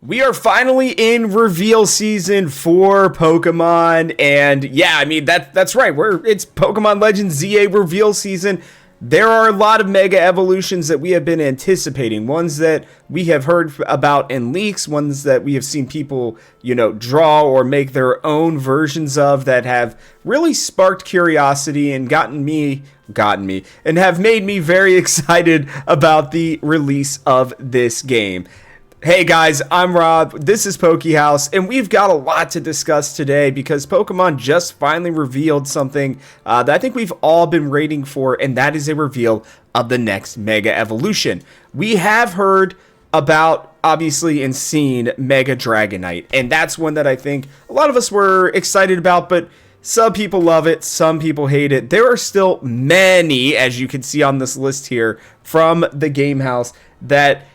We are finally in reveal season for Pokemon, and yeah, I mean that's right. It's Pokemon Legends ZA reveal season. There are a lot of mega evolutions that we have been anticipating, ones that we have heard about in leaks, ones that we have seen people, draw or make their own versions of that have really sparked curiosity and gotten me, and have made me very excited about the release of this game. Hey guys, I'm Rob, this is Haus, and we've got a lot to discuss today because Pokemon just finally revealed something that I think we've all been waiting for, and that is a reveal of the next Mega Evolution. We have heard about, obviously, and seen Mega Dragonite, and that's one that I think a lot of us were excited about, but some people love it, some people hate it. There are still many, as you can see on this list here, from the Game House that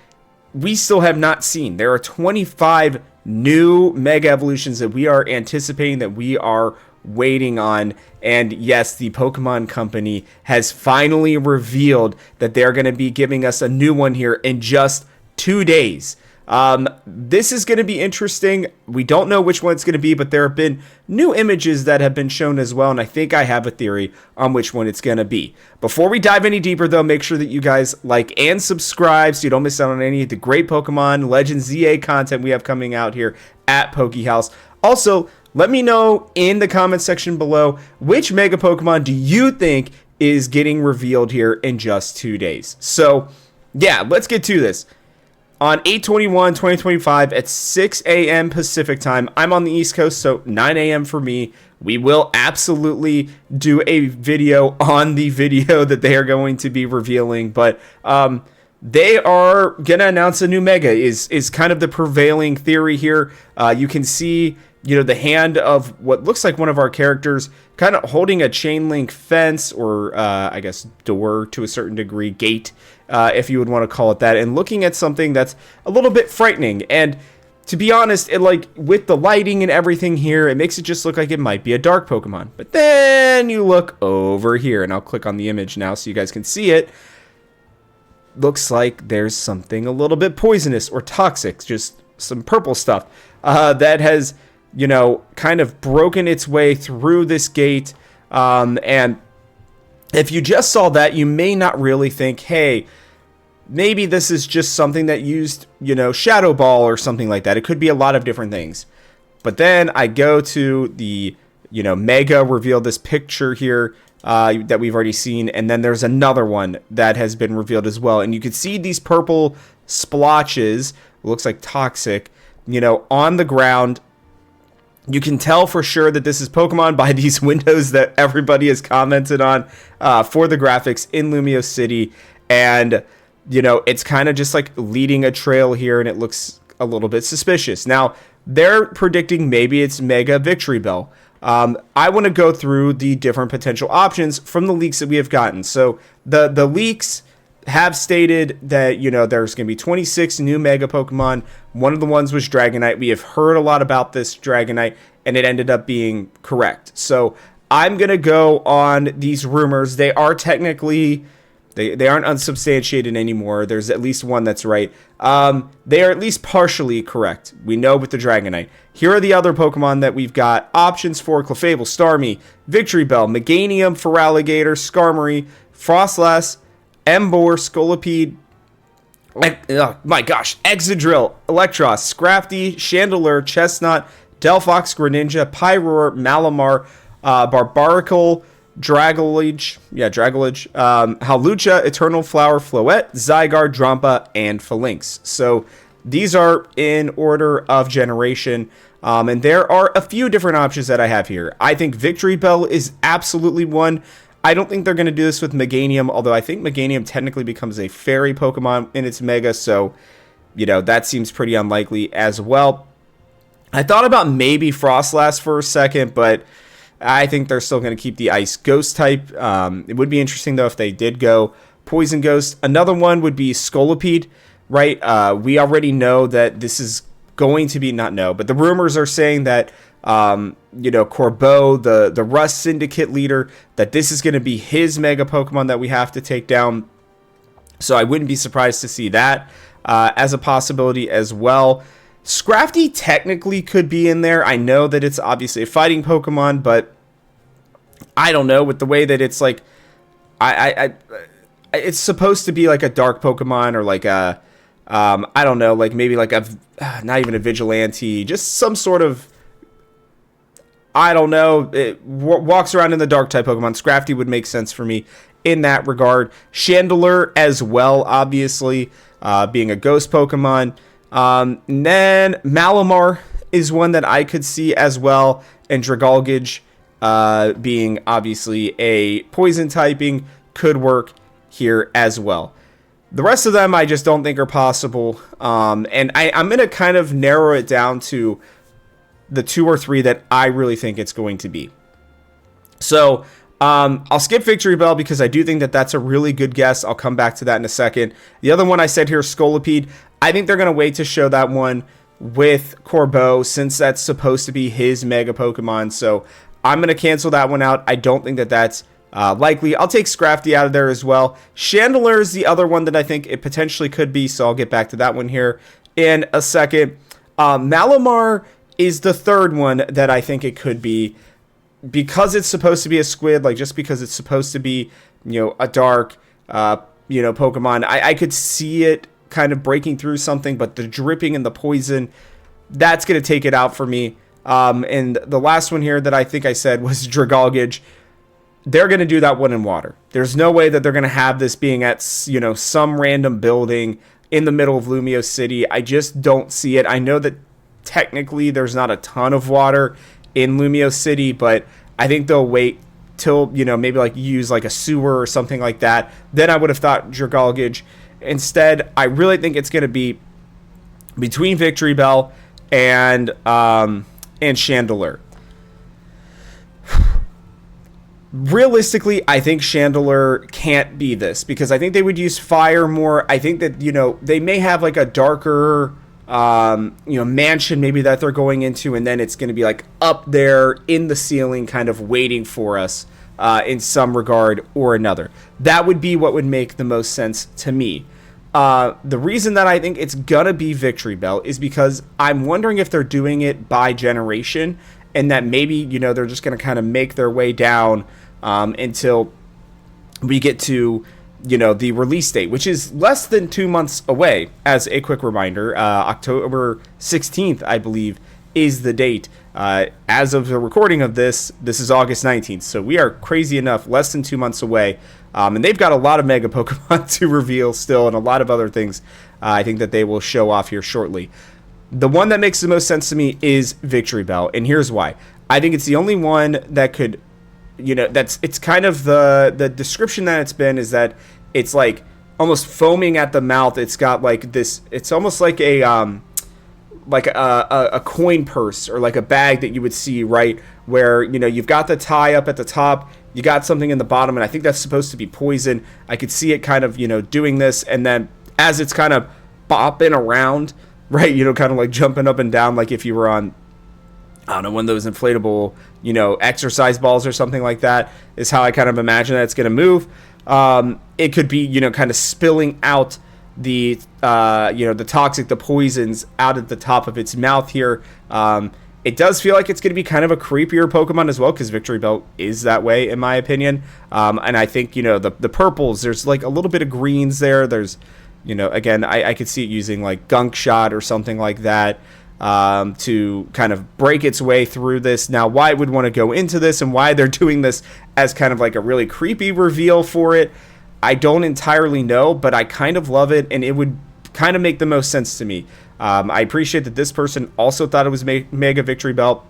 we still have not seen. There are 25 new Mega Evolutions that we are anticipating, that we are waiting on. And yes, the Pokemon Company has finally revealed that they're going to be giving us a new one here in just 2 days. This is going to be interesting. We don't know which one it's going to be, but there have been new images that have been shown as well, and I think I have a theory on which one it's going to be. Before we dive any deeper, though, make sure that you guys like and subscribe so you don't miss out on any of the great Pokemon Legends ZA content we have coming out here at House. Also, let me know in the comments section below which Mega Pokemon do you think is getting revealed here in just 2 days. So, yeah, let's get to this. On 8/21/2025 at 6 a.m. Pacific time, I'm on the East Coast, so 9 a.m. for me. We will absolutely do a video on the video that they are going to be revealing, but they are going to announce a new Mega is kind of the prevailing theory here. You can see, the hand of what looks like one of our characters kind of holding a chain link fence or, I guess, door to a certain degree, gate, if you would want to call it that, and looking at something that's a little bit frightening. And to be honest, with the lighting and everything here, it makes it just look like it might be a dark Pokemon. But then you look over here, and I'll click on the image now so you guys can see it. Looks like there's something a little bit poisonous or toxic, just some purple stuff that has, kind of broken its way through this gate. And if you just saw that, you may not really think, hey, maybe this is just something that used, Shadow Ball or something like that. It could be a lot of different things. But then I go to the, Mega reveal, this picture here that we've already seen. And then there's another one that has been revealed as well. And you can see these purple splotches, looks like toxic, on the ground. You can tell for sure that this is Pokemon by these windows that everybody has commented on for the graphics in Lumio City. And, it's kind of just like leading a trail here, and it looks a little bit suspicious. Now, they're predicting maybe it's Mega Victory Bell. I want to go through the different potential options from the leaks that we have gotten. So the leaks have stated that, there's going to be 26 new Mega Pokemon. One of the ones was Dragonite. We have heard a lot about this Dragonite, and it ended up being correct. So I'm going to go on these rumors. They are technically, they aren't unsubstantiated anymore. There's at least one that's right. They are at least partially correct. We know with the Dragonite. Here are the other Pokemon that we've got options for: Clefable, Starmie, Victory Bell, Meganium, Feraligatr, Skarmory, Frostlass, Emboar, Scolipede, oh my gosh, Exadrill, Electros, Scrafty, Chandelure, Chestnut, Delphox, Greninja, Pyroar, Malamar, Barbaracle, Dragolage, Hawlucha, Eternal Flower, Floette, Zygarde, Drampa, and Phalanx. So these are in order of generation, and there are a few different options that I have here. I think Victory Bell is absolutely one. I don't think they're going to do this with Meganium, although I think Meganium technically becomes a fairy Pokemon in its Mega, so, that seems pretty unlikely as well. I thought about maybe Frostlass for a second, but I think they're still going to keep the Ice Ghost type. It would be interesting, though, if they did go Poison Ghost. Another one would be Scolipede, right? We already know that this is going to be, not know, but the rumors are saying that Corbeau, the Rust Syndicate leader, that this is going to be his Mega Pokemon that we have to take down. So I wouldn't be surprised to see that as a possibility as well. Scrafty technically could be in there. I know that it's obviously a fighting Pokemon, but I don't know, with the way that it's like, it's supposed to be like a dark Pokemon, or like a, I don't know, like maybe like a, not even a vigilante, just some sort of, I don't know, it walks around in the dark type Pokemon. Scrafty would make sense for me in that regard. Chandelure as well, obviously, being a ghost Pokemon. And then Malamar is one that I could see as well, and Dragalgage, being obviously a poison typing, could work here as well. The rest of them I just don't think are possible, and I'm going to kind of narrow it down to the 2 or 3 that I really think it's going to be. So I'll skip Victory Bell because I do think that that's a really good guess. I'll come back to that in a second. The other one I said here, Scolipede. I think they're going to wait to show that one with Corbeau, since that's supposed to be his Mega Pokemon. So I'm going to cancel that one out. I don't think that that's likely. I'll take Scrafty out of there as well. Chandelure is the other one that I think it potentially could be, so I'll get back to that one here in a second. Malamar is the third one that I think it could be, because it's supposed to be a squid, like just because it's supposed to be, a dark, Pokemon. I could see it kind of breaking through something, but the dripping and the poison, that's going to take it out for me. And the last one here that I think I said was Dragalgage. They're going to do that one in water. There's no way that they're going to have this being at, some random building in the middle of Lumio City. I just don't see it. I know that technically there's not a ton of water in Lumio City, but I think they'll wait till, maybe like use like a sewer or something like that. Then I would have thought Dragalgage. Instead, I really think it's going to be between Victory Bell and Chandelure. Realistically, I think Chandelure can't be this, because I think they would use fire more. I think that, they may have like a darker, mansion maybe that they're going into, and then it's going to be like up there in the ceiling kind of waiting for us in some regard or another. That would be what would make the most sense to me. The reason that I think it's going to be Victory Bell is because I'm wondering if they're doing it by generation, and that maybe, they're just going to kind of make their way down until we get to, the release date, which is less than 2 months away. As a quick reminder, October 16th, I believe, is the date. As of the recording of this is August 19th, so we are crazy enough, less than 2 months away. And they've got a lot of Mega Pokemon to reveal still, and a lot of other things I think that they will show off here shortly. The one that makes the most sense to me is Victory Bell, and here's why. I think it's the only one that could, it's kind of the description that it's been is that it's like almost foaming at the mouth. It's got like this, it's almost like a coin purse, or like a bag that you would see, right, where, you've got the tie up at the top, you got something in the bottom, and I think that's supposed to be poison. I could see it kind of, doing this, and then as it's kind of bopping around, right, kind of like jumping up and down, like if you were on, I don't know, one of those inflatable, exercise balls or something like that, is how I kind of imagine that it's going to move. It could be, kind of spilling out the toxic, the poisons out at the top of its mouth here. It does feel like it's going to be kind of a creepier Pokemon as well, because Victory Bell is that way, in my opinion. And I think, the purples, there's like a little bit of greens there. There's, again, I could see it using like Gunk Shot or something like that to kind of break its way through this. Now, why it would want to go into this and why they're doing this as kind of like a really creepy reveal for it, I don't entirely know, but I kind of love it, and it would kind of make the most sense to me. I appreciate that this person also thought it was Mega Victory Bell.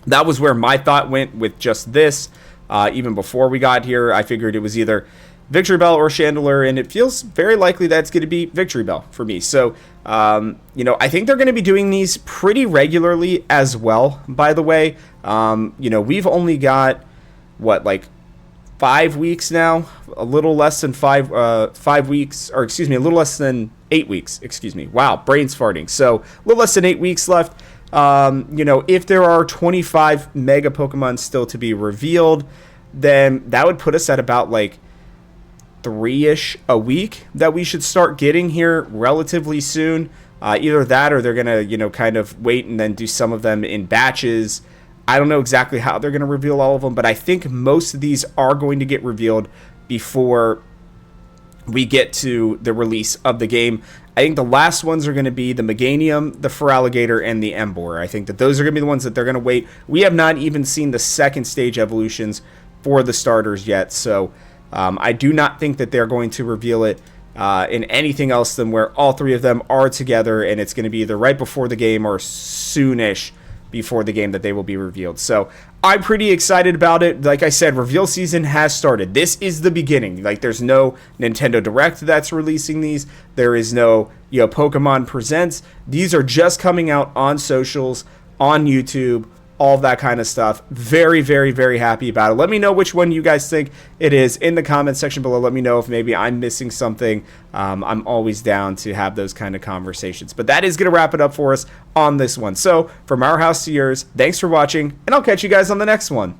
That was where my thought went with just this. Even before we got here, I figured it was either Victory Bell or Chandelure, and it feels very likely that it's going to be Victory Bell for me. So, I think they're going to be doing these pretty regularly as well, by the way. We've only got, 5 weeks now? A little less than 5 weeks, or excuse me, a little less than 8 weeks, excuse me. Wow, brain's farting. So, a little less than 8 weeks left. If there are 25 Mega Pokemon still to be revealed, then that would put us at about, 3-ish a week that we should start getting here relatively soon. Either that or they're going to, kind of wait and then do some of them in batches. I don't know exactly how they're going to reveal all of them, but I think most of these are going to get revealed before we get to the release of the game. I think the last ones are going to be the Meganium, the Feraligatr, and the Emboar. I think that those are going to be the ones that they're going to wait. We have not even seen the second stage evolutions for the starters yet, so I do not think that they're going to reveal it in anything else than where all three of them are together, and it's going to be either right before the game or soonish before the game that they will be revealed. So I'm pretty excited about it. Like I said, reveal season has started. This is the beginning. Like, there's no Nintendo Direct that's releasing these. There is no, Pokemon Presents. These are just coming out on socials, on YouTube, all of that kind of stuff. Very, very, very happy about it. Let me know which one you guys think it is in the comments section below. Let me know if maybe I'm missing something. I'm always down to have those kind of conversations. But that is going to wrap it up for us on this one. So from our house to yours, thanks for watching, and I'll catch you guys on the next one.